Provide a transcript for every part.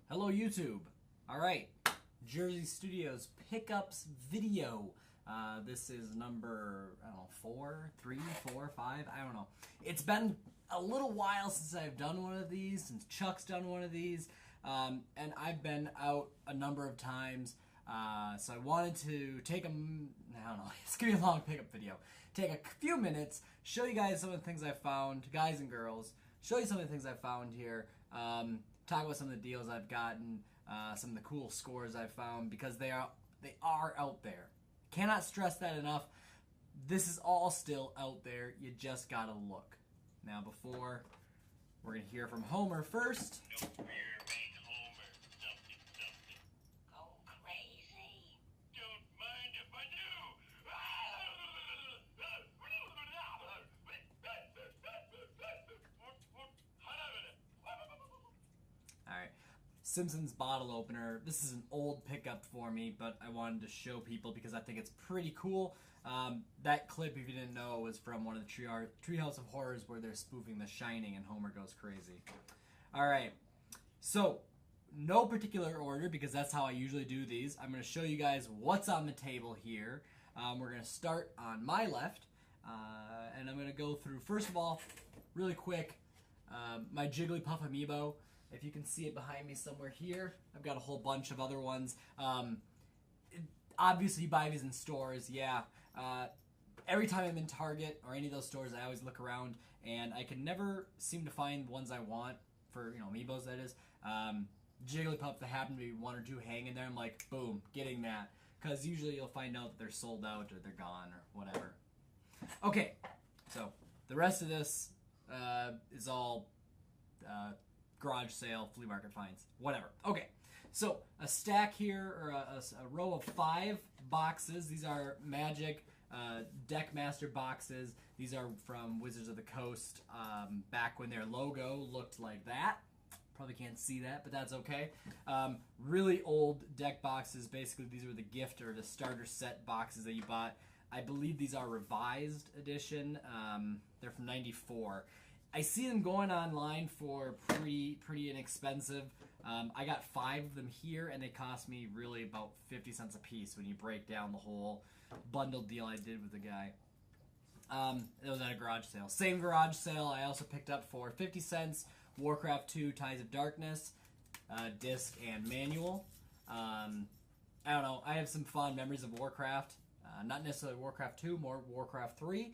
Hello YouTube. Alright, Jersey Studios pickups video. This is number, I don't know, 4, 3, 4, 5, I don't know. It's been a little while since I've done one of these, since Chuck's done one of these, and I've been out a number of times, so I wanted to take I don't know, it's going to be a long pickup video. Take a few minutes, show you guys some of the things I found, guys and girls, show you some of the things I found here, talk about some of the deals I've gotten, some of the cool scores I've found, because they are out there. Cannot stress that enough. This is all still out there. You just gotta look. Now, before we're gonna hear from Homer first. No fear, mate, Homer. Something. Go crazy. Don't mind if I do. Alright, Simpsons bottle opener. This is an old pickup for me, but I wanted to show people because I think it's pretty cool. That clip, if you didn't know, was from one of the Treehouse of Horrors where they're spoofing The Shining and Homer goes crazy. Alright, so no particular order because that's how I usually do these. I'm going to show you guys what's on the table here. We're going to start on my left, and I'm going to go through, first of all, really quick, my Jigglypuff amiibo. If you can see it behind me somewhere here, I've got a whole bunch of other ones. Obviously, you buy these in stores, yeah. Every time I'm in Target or any of those stores, I always look around, and I can never seem to find ones I want for, amiibos, that is. Jigglypuff, that happen to be one or two hanging there, I'm like, boom, getting that. Because usually you'll find out that they're sold out or they're gone or whatever. Okay, so the rest of this is all garage sale, flea market finds, whatever. Okay, so a stack here, or a row of 5 boxes. These are Magic Deckmaster boxes. These are from Wizards of the Coast, back when their logo looked like that. Probably can't see that, but that's okay. Really old deck boxes. Basically, these were the gift or the starter set boxes that you bought. I believe these are revised edition. They're from '94. I see them going online for pretty inexpensive. I got 5 of them here, and they cost me really about 50 cents a piece when you break down the whole bundled deal I did with the guy. It was at a garage sale. Same garage sale I also picked up for 50 cents, Warcraft 2 Ties of Darkness, disc and manual. I don't know, I have some fond memories of Warcraft. Not necessarily Warcraft 2, more Warcraft 3,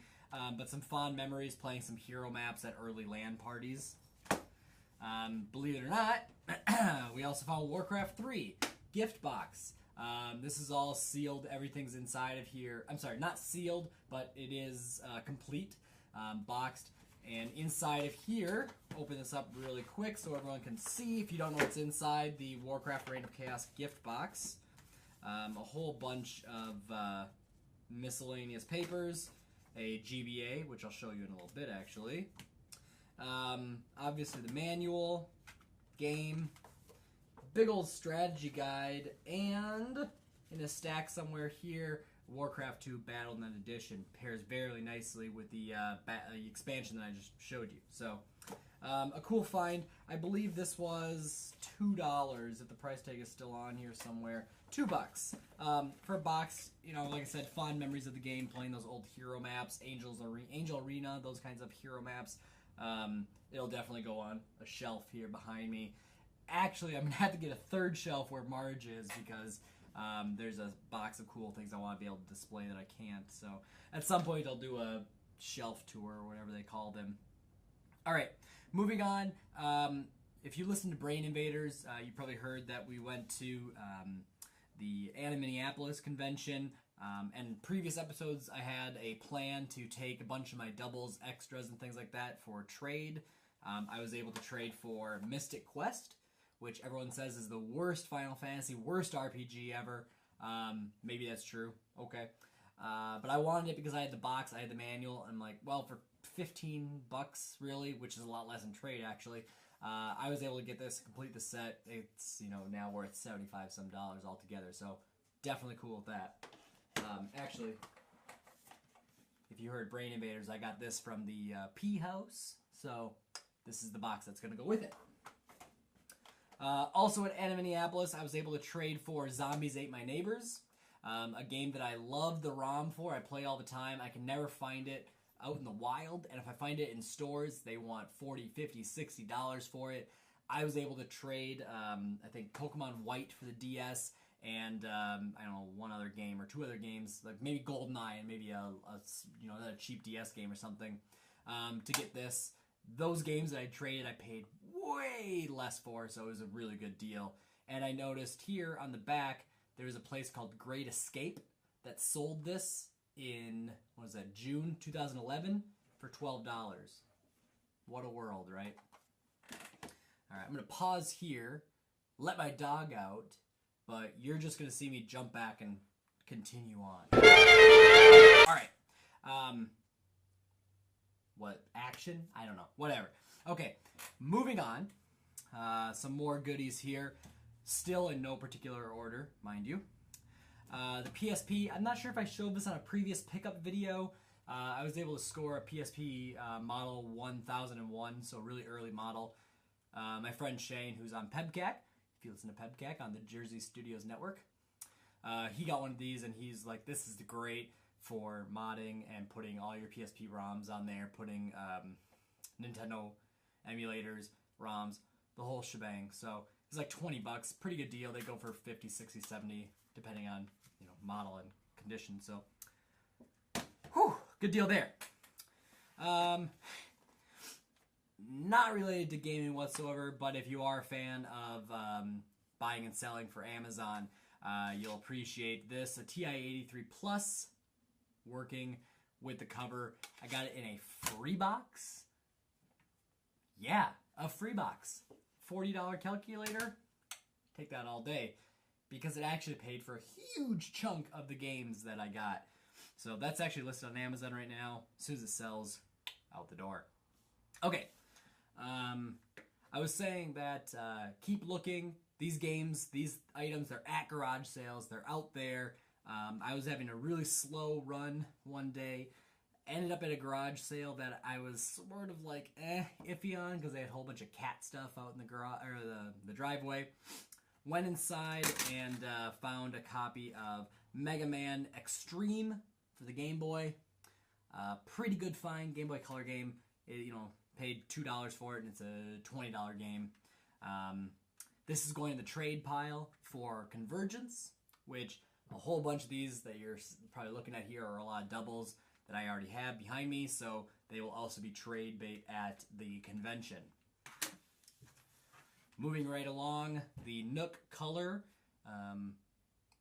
but some fond memories playing some hero maps at early LAN parties. Believe it or not, we also found Warcraft 3 gift box. This is all sealed, everything's inside of here. I'm sorry, not sealed, but it is complete, boxed. And inside of here, open this up really quick so everyone can see, if you don't know what's inside, the Warcraft Reign of Chaos gift box. A whole bunch of miscellaneous papers, a GBA, which I'll show you in a little bit actually. Obviously the manual, game, big old strategy guide, and in a stack somewhere here, Warcraft 2 Battle.net Edition. Pairs very nicely with the expansion that I just showed you. So, a cool find. I believe this was $2, if the price tag is still on here somewhere. $2. For a box, like I said, fond memories of the game, playing those old hero maps, Angel Arena, those kinds of hero maps. It'll definitely go on a shelf here behind me. Actually, I'm going to have to get a third shelf where Marge is because there's a box of cool things I want to be able to display that I can't. So at some point I'll do a shelf tour or whatever they call them. Alright, moving on. If you listen to Brain Invaders, you probably heard that we went to the Anna Minneapolis convention. And previous episodes I had a plan to take a bunch of my doubles, extras, and things like that for trade. I was able to trade for Mystic Quest, which everyone says is the worst Final Fantasy, worst RPG ever. Maybe that's true. Okay. But I wanted it because I had the box, I had the manual, and I'm like, well, for 15 bucks, really, which is a lot less than trade, actually, I was able to get this, complete the set. It's, now worth 75 some dollars altogether, so definitely cool with that. Actually, if you heard Brain Invaders, I got this from the P House, so this is the box that's going to go with it. Also at Minneapolis, I was able to trade for Zombies Ate My Neighbors, a game that I love the ROM for. I play all the time. I can never find it out in the wild, and if I find it in stores, they want $40, $50, $60 for it. I was able to trade, I think, Pokemon White for the DS, and I don't know, one other game or two other games, like maybe GoldenEye and maybe another cheap DS game or something, to get this. Those games that I traded, I paid way less for, so it was a really good deal. And I noticed here on the back, there's a place called Great Escape that sold this in, what was that, June 2011 for $12. What a world, right? All right, I'm going to pause here, let my dog out, but you're just going to see me jump back and continue on. All right. What, action? I don't know. Whatever. Okay, moving on. Some more goodies here. Still in no particular order, mind you. The PSP, I'm not sure if I showed this on a previous pickup video. I was able to score a PSP model 1001, so really early model. My friend Shane, who's on PebCac, if you listen to PebCac on the Jersey Studios Network, he got one of these and he's like, this is great for modding and putting all your PSP ROMs on there, putting Nintendo emulators, ROMs, the whole shebang. So it's like 20 bucks, pretty good deal. They go for 50, 60, 70, depending on, you know, model and condition. So, whew, good deal there. Not related to gaming whatsoever, but if you are a fan of buying and selling for Amazon, you'll appreciate this. A TI-83 Plus, working with the cover. I got it in a free box. Yeah, a free box. $40 calculator. Take that all day. Because it actually paid for a huge chunk of the games that I got. So that's actually listed on Amazon right now. As soon as it sells, out the door. Okay. I was saying that keep looking. These games, these items, they're at garage sales. They're out there. I was having a really slow run one day. Ended up at a garage sale that I was sort of like iffy on because they had a whole bunch of cat stuff out in the garage or the driveway. Went inside and found a copy of Mega Man Extreme for the Game Boy. Pretty good find, Game Boy Color game. It, paid $2 for it, and it's a $20 game. This is going in the trade pile for Convergence, which a whole bunch of these that you're probably looking at here are a lot of doubles that I already have behind me, so they will also be trade bait at the convention. Moving right along, the Nook Color.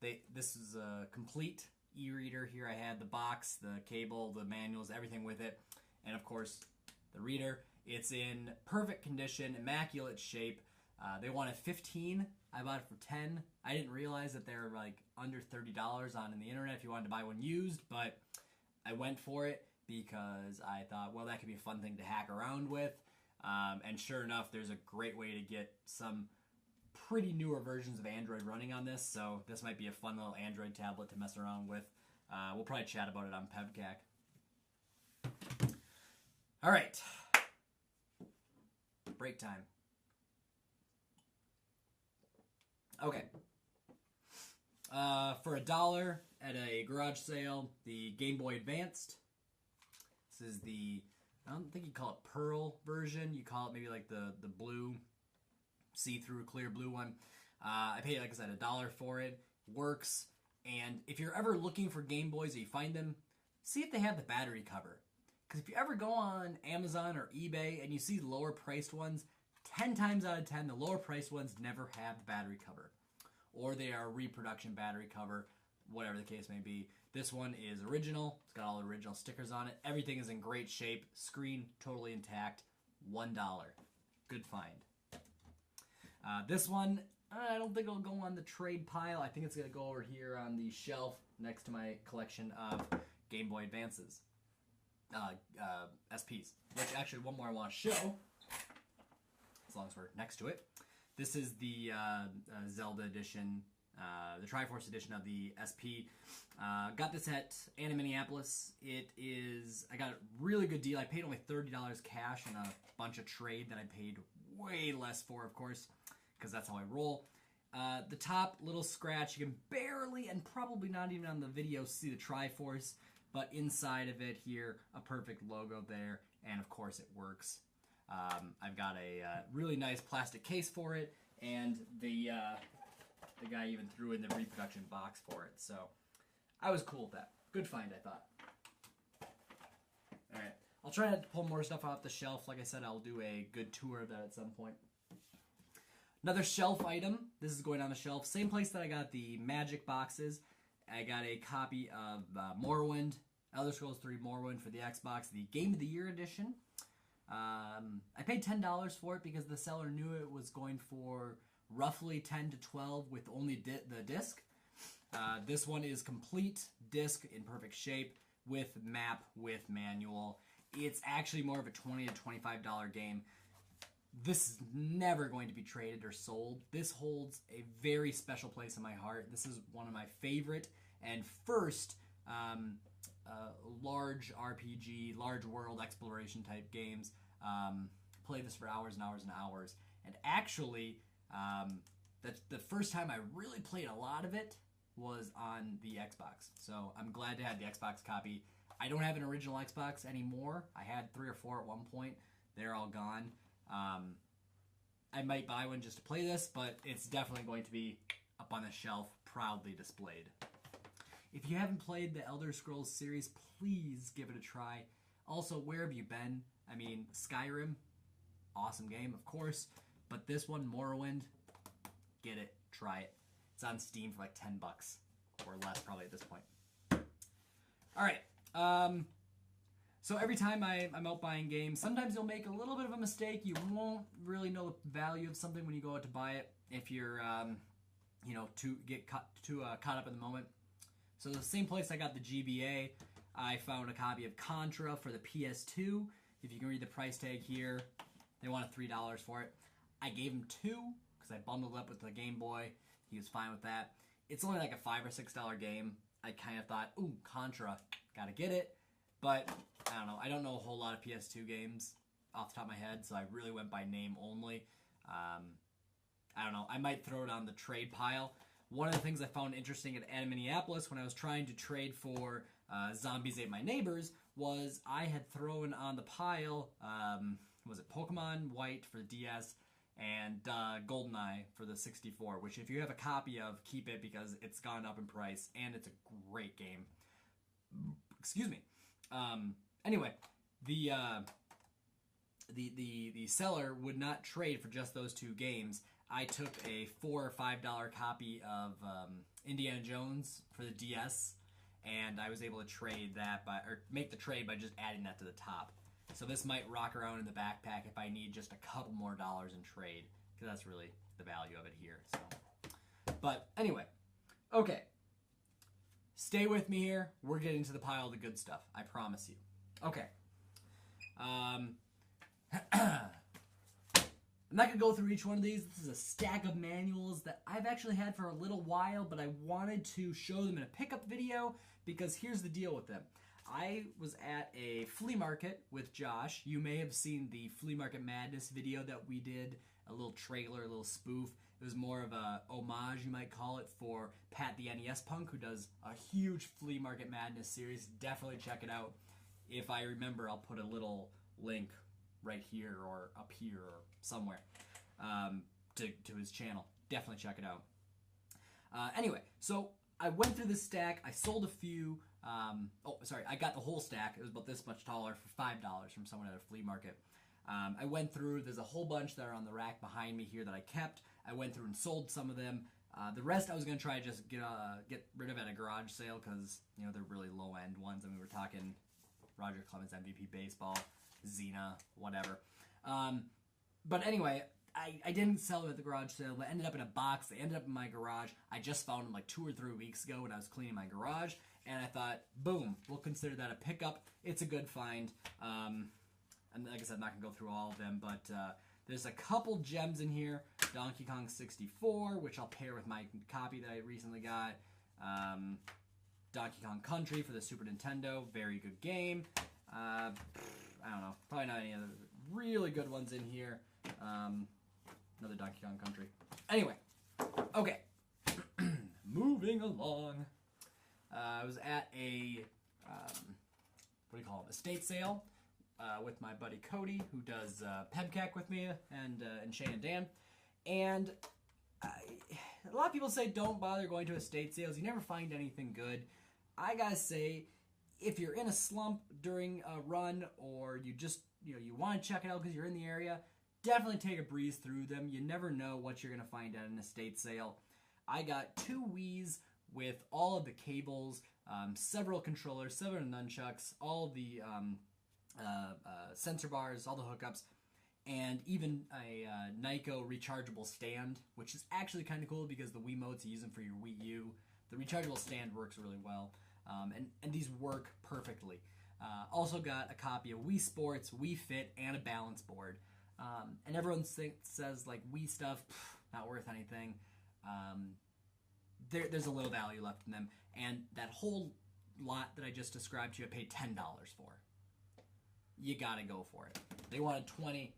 This is a complete e-reader. Here I had the box, the cable, the manuals, everything with it, and of course the reader. It's in perfect condition, immaculate shape. They wanted 15. I bought it for 10. I didn't realize that they're like under $30 on the internet if you wanted to buy one used, but I went for it because I thought, well, that could be a fun thing to hack around with. And sure enough, there's a great way to get some pretty newer versions of Android running on this, so this might be a fun little Android tablet to mess around with. We'll probably chat about it on PebCac. All right. Break time. Okay. For $1 at a garage sale, the Game Boy Advanced. This is the, I don't think you call it Pearl version. You call it maybe like the blue, see-through, clear blue one. I paid, like I said, $1 for it. Works. And if you're ever looking for Game Boys or you find them, see if they have the battery cover. Because if you ever go on Amazon or eBay and you see lower priced ones, 10 times out of 10, the lower priced ones never have the battery cover. Or they are reproduction battery cover, whatever the case may be. This one is original. It's got all the original stickers on it. Everything is in great shape. Screen totally intact. $1. Good find. This one, I don't think it'll go on the trade pile. I think it's going to go over here on the shelf next to my collection of Game Boy Advances. SPs. Which actually, one more I want to show, as long as we're next to it. This is the Zelda edition, the Triforce edition of the SP. Got this at Minneapolis. I got a really good deal. I paid only $30 cash and a bunch of trade that I paid way less for, of course, because that's how I roll. The top little scratch, you can barely, and probably not even on the video, see the Triforce, but inside of it here, a perfect logo there, and of course it works. I've got a really nice plastic case for it, and the guy even threw in the reproduction box for it, so I was cool with that. Good find, I thought. Alright, I'll try not to pull more stuff off the shelf. Like I said, I'll do a good tour of that at some point. Another shelf item. This is going on the shelf. Same place that I got the Magic boxes. I got a copy of Morrowind, Elder Scrolls 3 Morrowind for the Xbox, the Game of the Year edition. I paid $10 for it because the seller knew it was going for roughly 10 to 12 with only the disc. This one is complete disc in perfect shape with map, with manual. It's actually more of a $20 to $25 game. This is never going to be traded or sold. This holds a very special place in my heart. This is one of my favorite and first large RPG, large world exploration type games. Played this for hours and hours and hours. And actually, the first time I really played a lot of it was on the Xbox. So I'm glad to have the Xbox copy. I don't have an original Xbox anymore. I had 3 or 4 at one point. They're all gone. I might buy one just to play this, but it's definitely going to be up on the shelf, proudly displayed. If you haven't played the Elder Scrolls series, please give it a try. Also, where have you been? I mean, Skyrim, awesome game, of course, but this one, Morrowind, get it, try it. It's on Steam for like $10 or less probably at this point. All right. So every time I'm out buying games, sometimes you'll make a little bit of a mistake. You won't really know the value of something when you go out to buy it if you're, caught up in the moment. So the same place I got the GBA, I found a copy of Contra for the PS2. If you can read the price tag here, they wanted $3 for it. I gave him $2 because I bundled up with the Game Boy. He was fine with that. It's only like a $5 or $6 game. I kind of thought, ooh, Contra, gotta get it. But, I don't know. I don't know a whole lot of PS2 games off the top of my head, so I really went by name only. I don't know. I might throw it on the trade pile. One of the things I found interesting at Minneapolis when I was trying to trade for Zombies Ate My Neighbors was I had thrown on the pile, was it Pokemon White for the DS and GoldenEye for the 64, which if you have a copy of, keep it because it's gone up in price and it's a great game. Excuse me. Anyway, the seller would not trade for just those 2 games. I took a $4 or $5 copy of Indiana Jones for the DS, and I was able to trade that make the trade by just adding that to the top. So this might rock around in the backpack if I need just a couple more dollars in trade, because that's really the value of it here. So, but anyway, okay. Stay with me here. We're getting to the pile of the good stuff. I promise you. Okay. I'm not going to go through each one of these. This is a stack of manuals that I've actually had for a little while, but I wanted to show them in a pickup video because here's the deal with them. I was at a flea market with Josh. You may have seen the Flea Market Madness video that we did, a little trailer, a little spoof. It was more of a homage, you might call it, for Pat the NES Punk, who does a huge Flea Market Madness series. Definitely check it out. If I remember, I'll put a little link right here or up here or somewhere to his channel. Definitely check it out. Anyway, so I went through this stack. I sold a few. I got the whole stack. It was about this much taller for $5 from someone at a flea market. I went through. There's a whole bunch that are on the rack behind me here that I kept. I went through and sold some of them. The rest I was going to try to just get rid of at a garage sale because, you know, they're really low-end ones. I mean, we're talking Roger Clemens MVP Baseball, Xena, whatever. But anyway, I didn't sell them at the garage sale. They ended up in a box. They ended up in my garage. I just found them like 2 or 3 weeks ago when I was cleaning my garage. And I thought, boom, we'll consider that a pickup. It's a good find. And like I said, I'm not going to go through all of them, but there's a couple gems in here. Donkey Kong 64, which I'll pair with my copy that I recently got. Donkey Kong Country for the Super Nintendo. Very good game. I don't know. Probably not any other really good ones in here. Another Donkey Kong Country. Anyway, okay. Moving along. I was at a, what do you call it, estate sale with my buddy Cody, who does PEBCAC with me, and Shane and Dan. And a lot of people say don't bother going to estate sales. You never find anything good. I gotta say, if you're in a slump during a run, or you just, you want to check it out because you're in the area, definitely take a breeze through them. You never know what you're going to find at an estate sale. I got 2 Wiis with all of the cables, several controllers, several nunchucks, all of the sensor bars, all the hookups, and even a Nyko rechargeable stand, which is actually kind of cool because the Wiimotes, you use them for your Wii U. The rechargeable stand works really well, and these work perfectly. Also got a copy of Wii Sports, Wii Fit, and a balance board. And everyone says, like, Wii stuff, not worth anything. There's a little value left in them. And that whole lot that I just described to you, I paid $10 for. You gotta go for it. They wanted $20.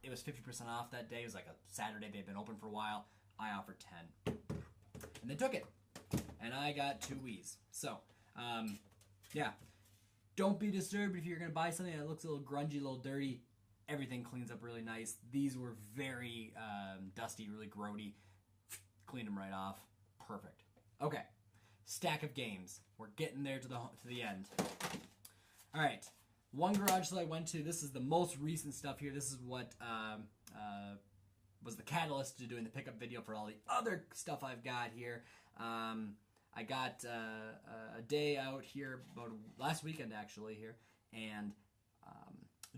It was 50% off that day. It was like a Saturday. They'd been open for a while. I offered $10. And they took it. And I got 2 Wiis. So, yeah. Don't be disturbed if you're going to buy something that looks a little grungy, a little dirty. Everything cleans up really nice. These were very dusty, really grody. Cleaned them right off. Perfect. Okay. Stack of games. We're getting there to the end. All right. One garage sale I went to. This is the most recent stuff here. This is what was the catalyst to doing the pickup video for all the other stuff I've got here. I got a day out here, about last weekend actually here, and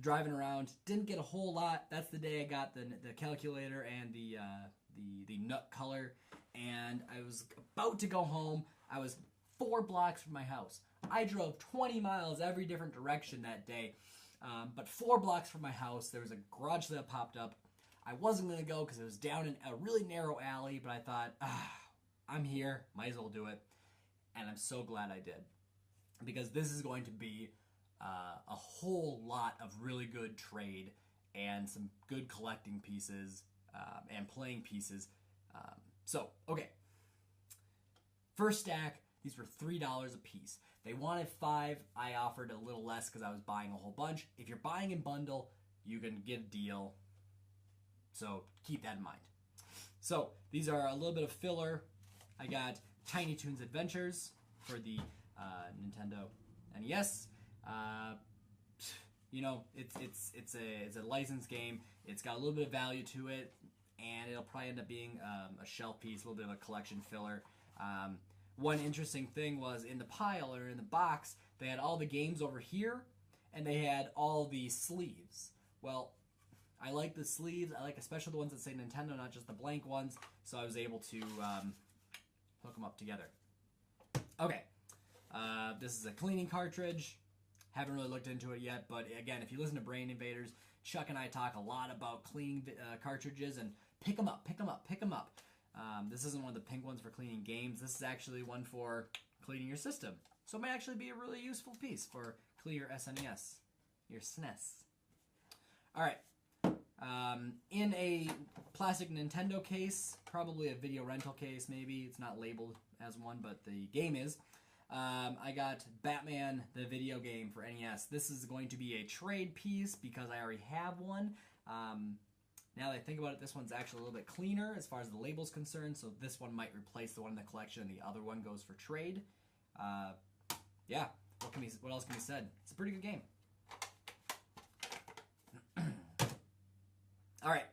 driving around. Didn't get a whole lot. That's the day I got the calculator and the nut color, and I was about to go home. I was 4 blocks from my house. I drove 20 miles every different direction that day, but 4 blocks from my house, there was a garage that popped up. I wasn't going to go because it was down in a really narrow alley, but I thought, I'm here, might as well do it, and I'm so glad I did, because this is going to be a whole lot of really good trade and some good collecting pieces and playing pieces. So, okay. First stack, these were $3 a piece. They wanted 5. I offered a little less because I was buying a whole bunch. If you're buying in bundle, you can get a deal. So keep that in mind. So these are a little bit of filler. I got Tiny Toons Adventures for the Nintendo NES. You know, it's a licensed game. It's got a little bit of value to it, and it'll probably end up being a shelf piece, a little bit of a collection filler. One interesting thing was in the pile or in the box, they had all the games over here, and they had all the sleeves. Well, I like the sleeves. I like especially the ones that say Nintendo, not just the blank ones, so I was able to hook them up together. Okay, this is a cleaning cartridge. Haven't really looked into it yet, but again, if you listen to Brain Invaders, Chuck and I talk a lot about cleaning cartridges, and pick them up, pick them up, pick them up. This isn't one of the pink ones for cleaning games. This is actually one for cleaning your system. So it might actually be a really useful piece for clean your SNES, your SNES. All right. In a plastic Nintendo case, probably a video rental case maybe. It's not labeled as one, but the game is. I got Batman, the video game for NES. This is going to be a trade piece because I already have one. Now that I think about it, this one's actually a little bit cleaner as far as the label's concerned, so this one might replace the one in the collection and the other one goes for trade. Yeah, what else can be said? It's a pretty good game. Alright,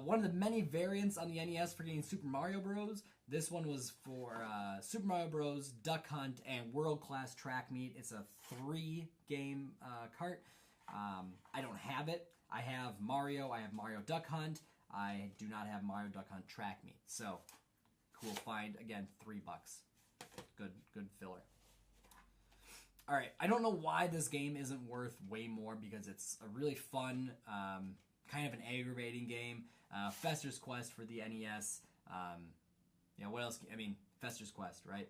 one of the many variants on the NES for getting Super Mario Bros. This one was for Super Mario Bros., Duck Hunt, and World Class Track Meet. It's a 3-game cart. I don't have it. I have Mario Duck Hunt. I do not have Mario Duck Hunt Track Meet. So, cool find. Again, $3. Good filler. Alright, I don't know why this game isn't worth way more because it's a really fun, kind of an aggravating game. Fester's Quest for the NES. You know, what else? I mean, Fester's Quest, right?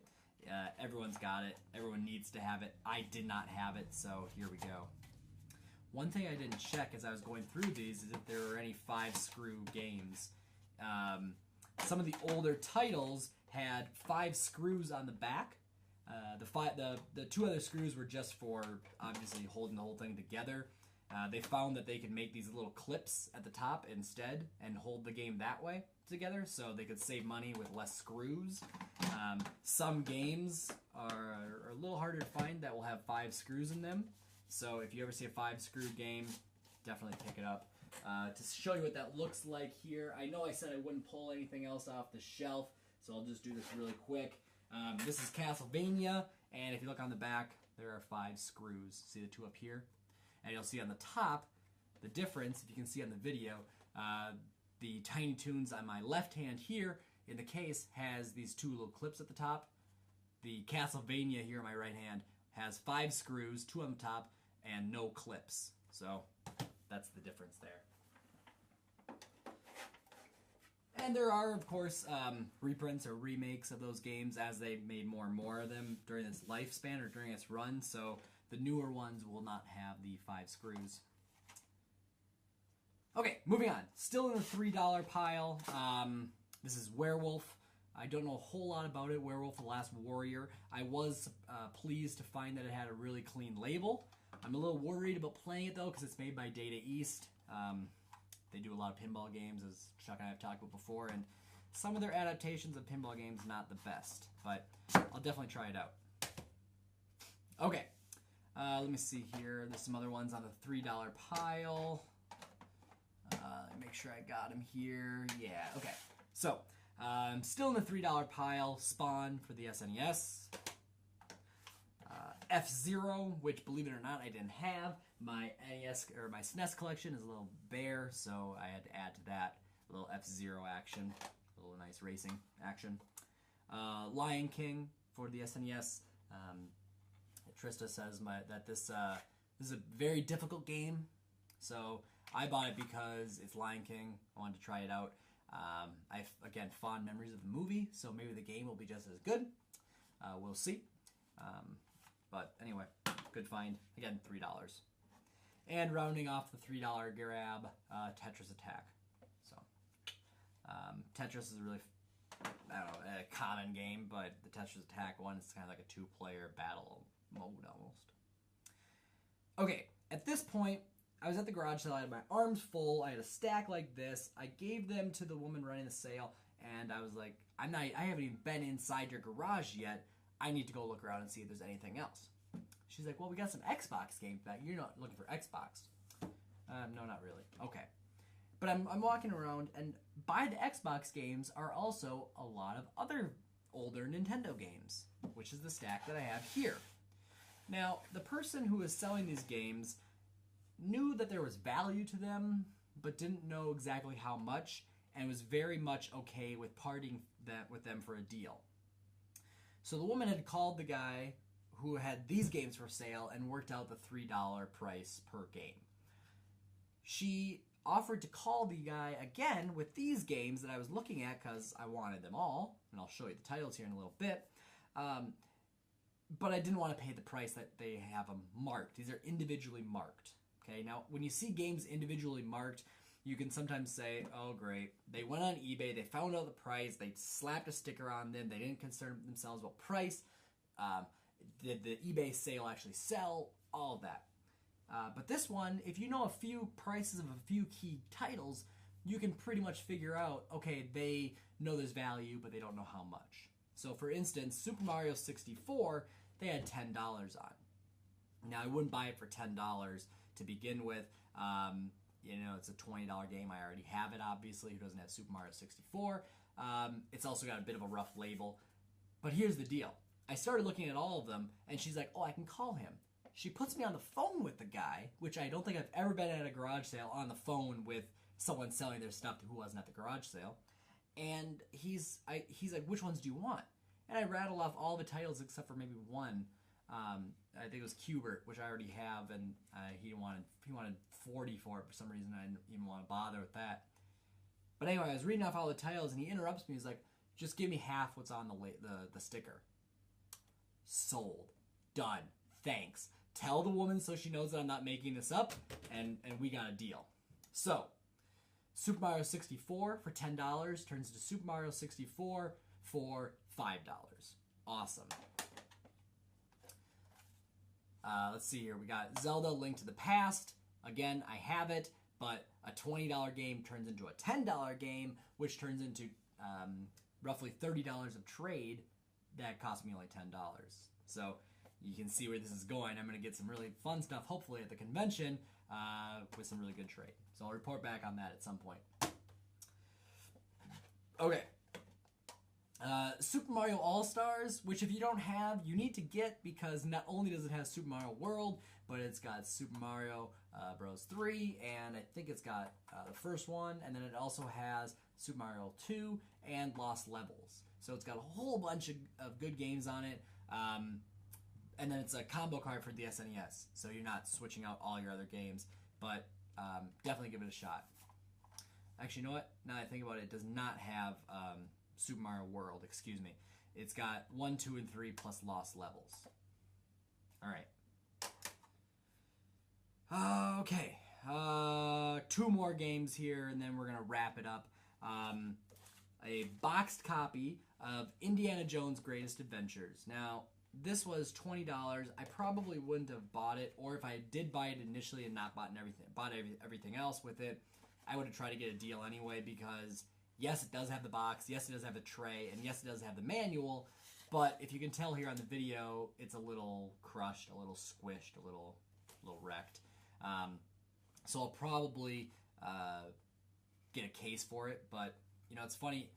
Everyone's got it. Everyone needs to have it. I did not have it, so here we go. One thing I didn't check as I was going through these is if there were any 5-screw games. some of the older titles had 5 screws on the back. The 2 other screws were just for obviously holding the whole thing together. They found that they could make these little clips at the top instead and hold the game that way together, so they could save money with less screws. Some games are a little harder to find that will have 5 screws in them, so if you ever see a 5-screw game, definitely pick it up. To show you what that looks like here, I know I said I wouldn't pull anything else off the shelf, so I'll just do this really quick. This is Castlevania, and if you look on the back, there are 5 screws. See the 2 up here? And you'll see on the top, the difference, if you can see on the video, the Tiny Toons on my left hand here in the case has these 2 little clips at the top. The Castlevania here on my right hand has 5 screws, 2 on the top, and no clips. So that's the difference there. And there are, of course, reprints or remakes of those games as they made more and more of them during its lifespan or during its run, so the newer ones will not have the 5 screws. Okay, moving on. Still in the $3 pile. This is Werewolf. I don't know a whole lot about it. Werewolf: The Last Warrior. I was pleased to find that it had a really clean label. I'm a little worried about playing it, though, because it's made by Data East. They do a lot of pinball games, as Chuck and I have talked about before, and some of their adaptations of pinball games not the best, but I'll definitely try it out. Okay, let me see here. There's some other ones on the $3 pile. Make sure I got them here. Yeah, okay. So, still in the $3 pile, Spawn for the SNES. F-Zero, which, believe it or not, I didn't have. My NES or my SNES collection is a little bare, so I had to add to that a little F-Zero action, a little nice racing action. Lion King for the SNES. Trista says that this is a very difficult game, so I bought it because it's Lion King. I wanted to try it out. I have, again, fond memories of the movie, so maybe the game will be just as good. We'll see. But anyway, good find. Again, $3. And rounding off the $3 grab, Tetris Attack. So, Tetris is a really, I don't know, a common game, but the Tetris Attack one is kind of like a 2-player battle mode almost. Okay, at this point, I was at the garage sale. I had my arms full. I had a stack like this. I gave them to the woman running the sale, and I was like, I haven't even been inside your garage yet. I need to go look around and see if there's anything else. She's like, well, we got some Xbox games back. You're not looking for Xbox. No, not really. Okay. But I'm walking around, and by the Xbox games are also a lot of other older Nintendo games, which is the stack that I have here. Now, the person who was selling these games knew that there was value to them, but didn't know exactly how much, and was very much okay with parting with them for a deal. So the woman had called the guy who had these games for sale and worked out the $3 price per game. She offered to call the guy again with these games that I was looking at because I wanted them all, and I'll show you the titles here in a little bit. But I didn't want to pay the price that they have them marked. These are individually marked. Okay, now when you see games individually marked, you can sometimes say, oh great, they went on eBay, they found out the price, they slapped a sticker on them, they didn't concern themselves about price, did the eBay sale actually sell, all of that. But this one, if you know a few prices of a few key titles, you can pretty much figure out, okay, they know there's value, but they don't know how much. So for instance, Super Mario 64, they had $10 on. Now I wouldn't buy it for $10 to begin with. You know, it's a $20 game. I already have it, obviously. Who doesn't have Super Mario 64? It's also got a bit of a rough label. But here's the deal. I started looking at all of them, and she's like, oh, I can call him. She puts me on the phone with the guy, which I don't think I've ever been at a garage sale on the phone with someone selling their stuff who wasn't at the garage sale. And he's like, which ones do you want? And I rattle off all the titles except for maybe one. I think it was Cubert, which I already have, and he wanted 40 for it for some reason. I didn't even want to bother with that. But anyway, I was reading off all the titles, and he interrupts me. He's like, just give me half what's on the sticker. Sold. Done. Thanks. Tell the woman so she knows that I'm not making this up, and we got a deal. So Super Mario 64 for $10 turns into Super Mario 64 for $5. Awesome. Let's see here. We got Zelda Link to the Past. Again, I have it, but a $20 game turns into a $10 game, which turns into roughly $30 of trade that cost me only $10. So you can see where this is going. I'm going to get some really fun stuff, hopefully, at the convention with some really good trade. So I'll report back on that at some point. Okay. Super Mario All-Stars, which if you don't have, you need to get, because not only does it have Super Mario World, but it's got Super Mario Bros. 3, and I think it's got the first one, and then it also has Super Mario 2 and Lost Levels. So it's got a whole bunch of good games on it, and then it's a combo card for the SNES, so you're not switching out all your other games, but definitely give it a shot. Actually, you know what? Now that I think about it, it does not have Super Mario World, excuse me. It's got 1, 2, and 3 plus Lost Levels. Alright. Okay. 2 more games here, and then we're going to wrap it up. A boxed copy of Indiana Jones' Greatest Adventures. Now, this was $20. I probably wouldn't have bought it, or if I did buy it initially and not bought everything else with it, I would have tried to get a deal anyway, because yes, it does have the box, yes, it does have the tray, and yes, it does have the manual, but if you can tell here on the video, it's a little crushed, a little squished, a little wrecked. So I'll probably get a case for it, but you know, it's funny,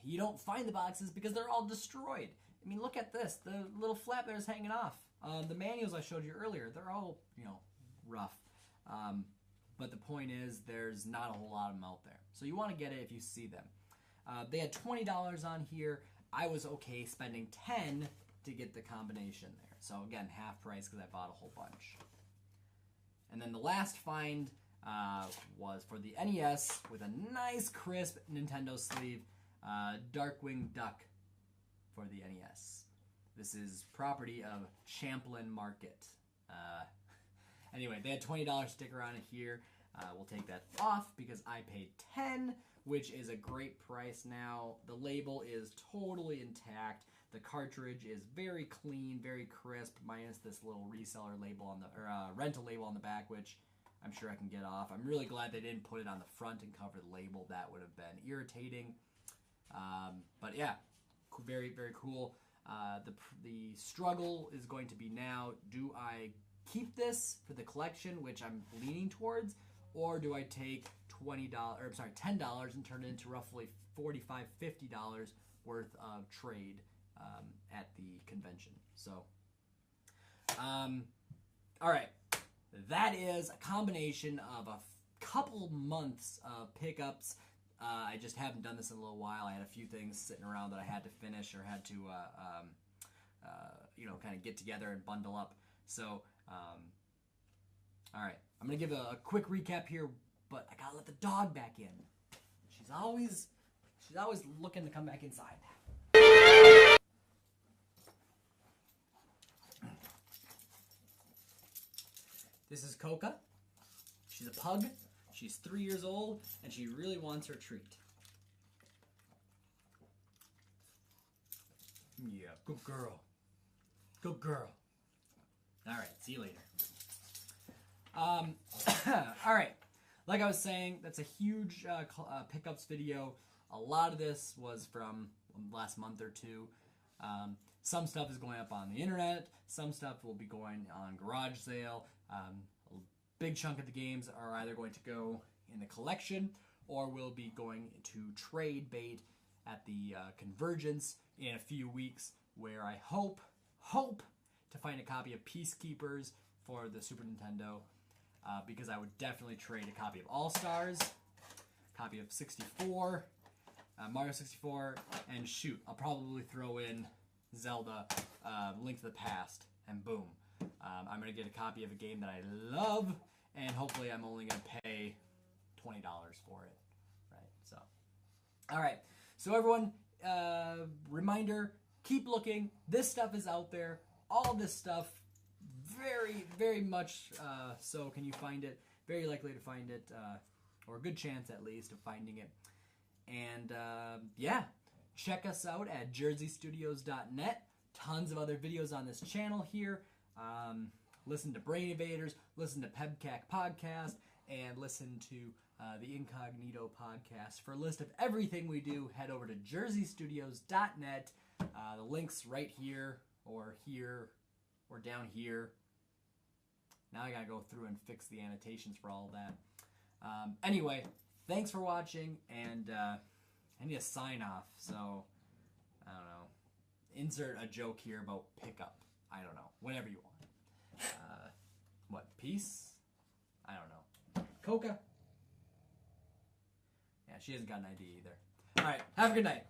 you don't find the boxes because they're all destroyed. I mean, look at this, the little flap there is hanging off. The manuals I showed you earlier, they're all, you know, rough. But the point is, there's not a whole lot of them out there. So you want to get it if you see them. They had $20 on here. I was okay spending $10 to get the combination there. So again, half price because I bought a whole bunch. And then the last find was for the NES with a nice crisp Nintendo sleeve, Darkwing Duck for the NES. This is property of Champlin Market. Anyway, they had $20 sticker on it here. We'll take that off because I paid $10, which is a great price now. The label is totally intact. The cartridge is very clean, very crisp, minus this little reseller label on the, or rental label on the back, which I'm sure I can get off. I'm really glad they didn't put it on the front and cover the label. That would have been irritating. But yeah, very, very cool. The struggle is going to be now, do I keep this for the collection, which I'm leaning towards, or do I take $10 and turn it into roughly $45, $50 worth of trade at the convention? So, all right, that is a combination of a couple months of pickups. I just haven't done this in a little while. I had a few things sitting around that I had to finish or had to, you know, kind of get together and bundle up. So, all right, I'm gonna give a quick recap here, but I gotta let the dog back in. She's always looking to come back inside. This is Coca. She's a pug. She's 3 years old, and she really wants her treat. Yeah, good girl. Good girl. All right, see you later. All right, like I was saying, that's a huge pickups video. A lot of this was from the last month or two. Some stuff is going up on the internet. Some stuff will be going on garage sale. A big chunk of the games are either going to go in the collection or will be going to trade bait at the Convergence in a few weeks, where I hope to find a copy of Peacekeepers for the Super Nintendo, because I would definitely trade a copy of All-Stars, copy of 64, Mario 64, and shoot, I'll probably throw in Zelda Link to the Past, and boom. I'm going to get a copy of a game that I love, and hopefully I'm only going to pay $20 for it. Right? So, all right. So everyone, reminder, keep looking. This stuff is out there. All this stuff, very, very much so can you find it. Very likely to find it or a good chance at least of finding it. And yeah, check us out at jerseystudios.net. Tons of other videos on this channel here. Listen to Brain Invaders, listen to Pebcac Podcast, and listen to the Incognito Podcast. For a list of everything we do, head over to jerseystudios.net. The link's right here, or down here. Now I gotta go through and fix the annotations for all of that. Anyway, thanks for watching, and I need a sign off, so I don't know. Insert a joke here about pickup. I don't know. Whatever you want. What? Peace? I don't know. Coca? Yeah, she hasn't got an idea either. Alright, have a good night.